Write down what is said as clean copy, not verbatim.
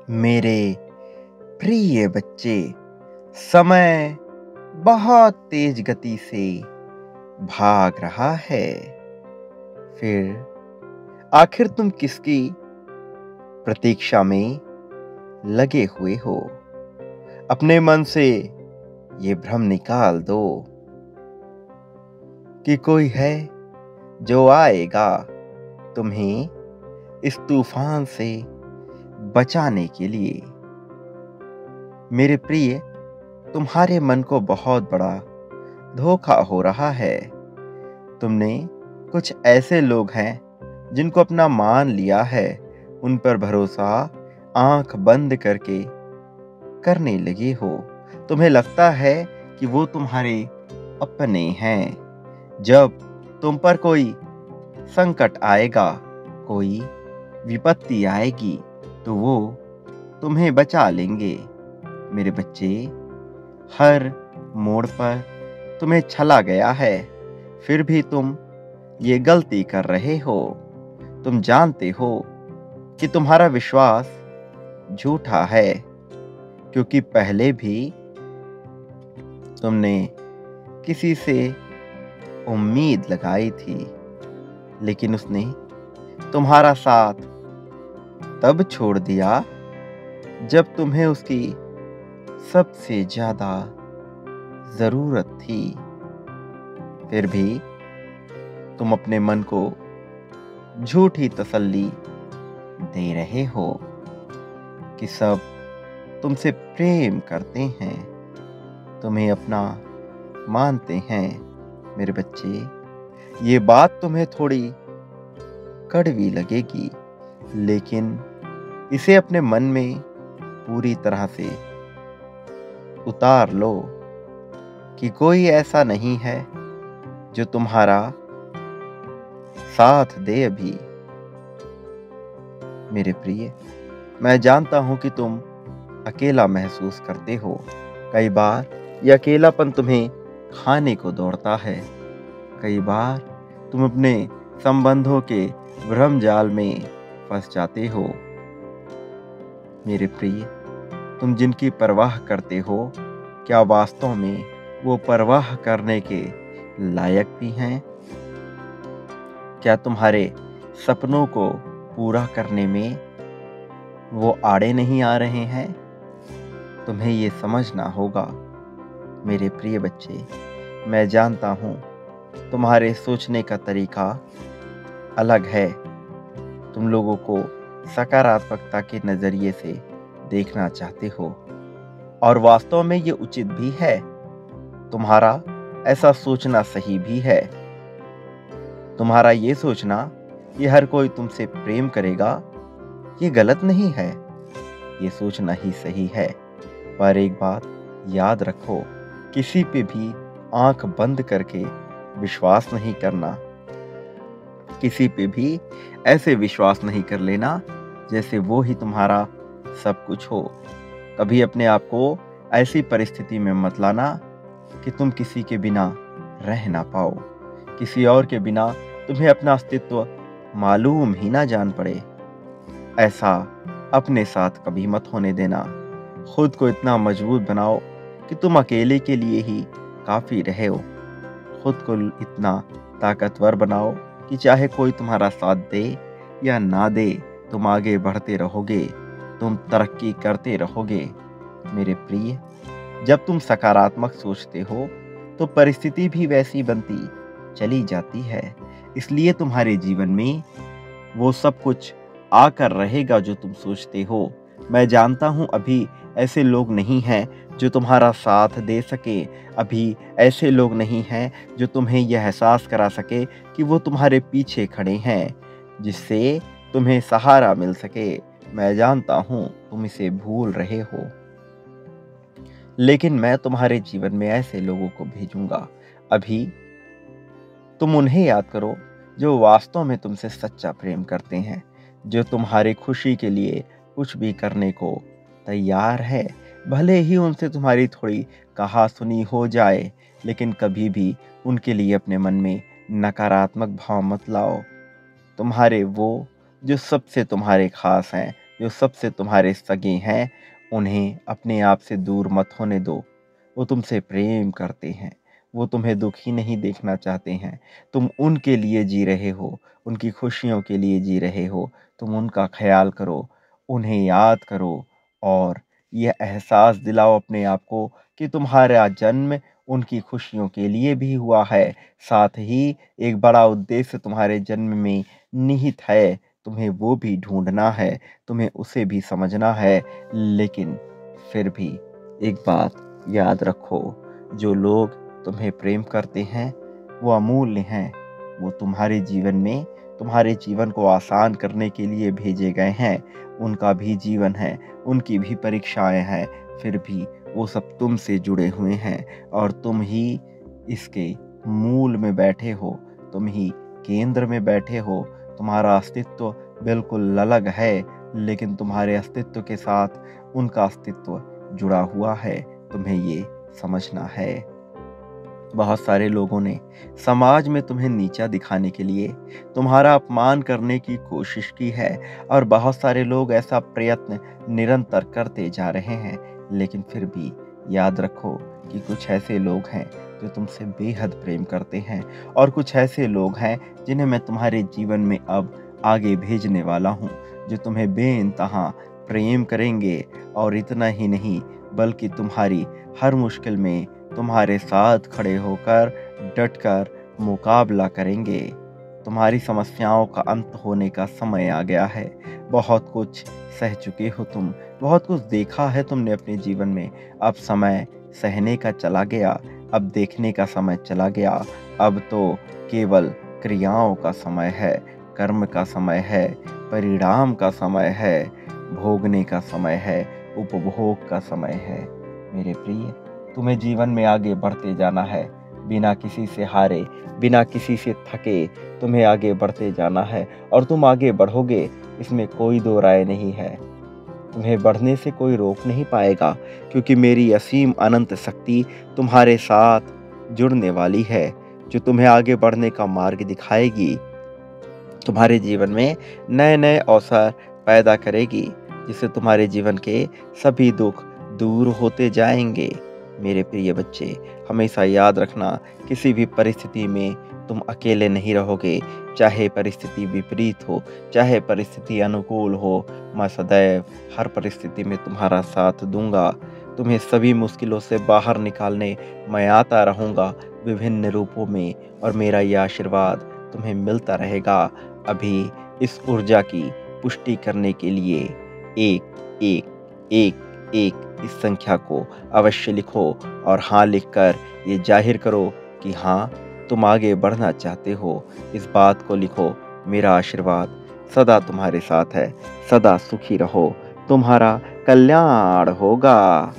मेरे प्रिय बच्चे, समय बहुत तेज गति से भाग रहा है। फिर आखिर तुम किसकी प्रतीक्षा में लगे हुए हो? अपने मन से ये भ्रम निकाल दो कि कोई है जो आएगा तुम्हें इस तूफान से बचाने के लिए। मेरे प्रिय, तुम्हारे मन को बहुत बड़ा धोखा हो रहा है। तुमने कुछ ऐसे लोग हैं जिनको अपना मान लिया है, उन पर भरोसा आंख बंद करके करने लगे हो। तुम्हें लगता है कि वो तुम्हारे अपने हैं। जब तुम पर कोई संकट आएगा, कोई विपत्ति आएगी, तो वो तुम्हें बचा लेंगे। मेरे बच्चे, हर मोड़ पर तुम्हें छला गया है, फिर भी तुम ये गलती कर रहे हो। तुम जानते हो कि तुम्हारा विश्वास झूठा है, क्योंकि पहले भी तुमने किसी से उम्मीद लगाई थी, लेकिन उसने तुम्हारा साथ तब छोड़ दिया जब तुम्हें उसकी सबसे ज्यादा जरूरत थी। फिर भी तुम अपने मन को झूठी तसल्ली दे रहे हो कि सब तुमसे प्रेम करते हैं, तुम्हें अपना मानते हैं। मेरे बच्चे, ये बात तुम्हें थोड़ी कड़वी लगेगी, लेकिन इसे अपने मन में पूरी तरह से उतार लो कि कोई ऐसा नहीं है जो तुम्हारा साथ दे अभी। मेरे प्रिय, मैं जानता हूं कि तुम अकेला महसूस करते हो। कई बार यह अकेलापन तुम्हें खाने को दौड़ता है। कई बार तुम अपने संबंधों के भ्रम जाल में फंस जाते हो। मेरे प्रिय, तुम जिनकी परवाह करते हो, क्या वास्तव में वो परवाह करने के लायक भी हैं? क्या तुम्हारे सपनों को पूरा करने में वो आड़े नहीं आ रहे हैं? तुम्हें ये समझना होगा। मेरे प्रिय बच्चे, मैं जानता हूं तुम्हारे सोचने का तरीका अलग है। तुम लोगों को सकारात्मकता के नजरिए से देखना चाहते हो, और वास्तव में ये उचित भी है। तुम्हारा ऐसा सोचना सही भी है। तुम्हारा ये सोचना कि हर कोई तुमसे प्रेम करेगा, ये गलत नहीं है। ये सोचना ही सही है। पर एक बात याद रखो, किसी पे भी आंख बंद करके विश्वास नहीं करना। किसी पे भी ऐसे विश्वास नहीं कर लेना जैसे वो ही तुम्हारा सब कुछ हो। कभी अपने आप को ऐसी परिस्थिति में मत लाना कि तुम किसी के बिना रह ना पाओ, किसी और के बिना तुम्हें अपना अस्तित्व मालूम ही ना जान पड़े। ऐसा अपने साथ कभी मत होने देना। खुद को इतना मजबूत बनाओ कि तुम अकेले के लिए ही काफी रहे हो। खुद को इतना ताकतवर बनाओ कि चाहे कोई तुम्हारा साथ दे या ना दे, तुम आगे बढ़ते रहोगे, तुम तरक्की करते रहोगे। मेरे प्रिय, जब तुम सकारात्मक सोचते हो तो परिस्थिति भी वैसी बनती चली जाती है। इसलिए तुम्हारे जीवन में वो सब कुछ आकर रहेगा जो तुम सोचते हो। मैं जानता हूं अभी ऐसे लोग नहीं हैं जो तुम्हारा साथ दे सके। अभी ऐसे लोग नहीं हैं जो तुम्हें यह एहसास करा सके कि वो तुम्हारे पीछे खड़े हैं, जिससे तुम्हें सहारा मिल सके। मैं जानता हूं तुम इसे भूल रहे हो, लेकिन मैं तुम्हारे जीवन में ऐसे लोगों को भेजूंगा। अभी तुम उन्हें याद करो जो वास्तव में तुमसे सच्चा प्रेम करते हैं, जो तुम्हारी खुशी के लिए कुछ भी करने को तैयार है। भले ही उनसे तुम्हारी थोड़ी कहा सुनी हो जाए, लेकिन कभी भी उनके लिए अपने मन में नकारात्मक भाव मत लाओ। तुम्हारे वो जो सबसे तुम्हारे खास हैं, जो सबसे तुम्हारे सगे हैं, उन्हें अपने आप से दूर मत होने दो। वो तुमसे प्रेम करते हैं, वो तुम्हें दुखी नहीं देखना चाहते हैं। तुम उनके लिए जी रहे हो, उनकी खुशियों के लिए जी रहे हो। तुम उनका ख्याल करो, उन्हें याद करो और यह एहसास दिलाओ अपने आप को कि तुम्हारा जन्म उनकी खुशियों के लिए भी हुआ है। साथ ही एक बड़ा उद्देश्य तुम्हारे जन्म में निहित है। तुम्हें वो भी ढूँढना है, तुम्हें उसे भी समझना है। लेकिन फिर भी एक बात याद रखो, जो लोग तुम्हें प्रेम करते हैं, वो अमूल्य हैं। वो तुम्हारे जीवन में तुम्हारे जीवन को आसान करने के लिए भेजे गए हैं। उनका भी जीवन है, उनकी भी परीक्षाएँ हैं, फिर भी वो सब तुमसे जुड़े हुए हैं और तुम ही इसके मूल में बैठे हो, तुम ही केंद्र में बैठे हो। तुम्हारा अस्तित्व बिल्कुल अलग है, लेकिन तुम्हारे अस्तित्व के साथ उनका अस्तित्व जुड़ा हुआ है। तुम्हें ये समझना है। बहुत सारे लोगों ने समाज में तुम्हें नीचा दिखाने के लिए तुम्हारा अपमान करने की कोशिश की है और बहुत सारे लोग ऐसा प्रयत्न निरंतर करते जा रहे हैं। लेकिन फिर भी याद रखो कि कुछ ऐसे लोग हैं जो तुमसे बेहद प्रेम करते हैं और कुछ ऐसे लोग हैं जिन्हें मैं तुम्हारे जीवन में अब आगे भेजने वाला हूँ, जो तुम्हें बेइंतहा प्रेम करेंगे और इतना ही नहीं बल्कि तुम्हारी हर मुश्किल में तुम्हारे साथ खड़े होकर डटकर मुकाबला करेंगे। तुम्हारी समस्याओं का अंत होने का समय आ गया है। बहुत कुछ सह चुके हो तुम, बहुत कुछ देखा है तुमने अपने जीवन में। अब समय सहने का चला गया, अब देखने का समय चला गया। अब तो केवल क्रियाओं का समय है, कर्म का समय है, परिणाम का समय है, भोगने का समय है, उपभोग का समय है। मेरे प्रिय, तुम्हें जीवन में आगे बढ़ते जाना है, बिना किसी से हारे, बिना किसी से थके। तुम्हें आगे बढ़ते जाना है और तुम आगे बढ़ोगे, इसमें कोई दो राय नहीं है। तुम्हें बढ़ने से कोई रोक नहीं पाएगा, क्योंकि मेरी असीम अनंत शक्ति तुम्हारे साथ जुड़ने वाली है, जो तुम्हें आगे बढ़ने का मार्ग दिखाएगी, तुम्हारे जीवन में नए नए अवसर पैदा करेगी, जिससे तुम्हारे जीवन के सभी दुख दूर होते जाएंगे। मेरे प्रिय बच्चे, हमेशा याद रखना, किसी भी परिस्थिति में तुम अकेले नहीं रहोगे। चाहे परिस्थिति विपरीत हो, चाहे परिस्थिति अनुकूल हो, मैं सदैव हर परिस्थिति में तुम्हारा साथ दूंगा। तुम्हें सभी मुश्किलों से बाहर निकालने मैं आता रहूंगा विभिन्न रूपों में, और मेरा यह आशीर्वाद तुम्हें मिलता रहेगा। अभी इस ऊर्जा की पुष्टि करने के लिए 1 1 1 1 इस संख्या को अवश्य लिखो और हाँ लिखकर ये जाहिर करो कि हाँ, तुम आगे बढ़ना चाहते हो। इस बात को लिखो, मेरा आशीर्वाद सदा तुम्हारे साथ है। सदा सुखी रहो, तुम्हारा कल्याण होगा।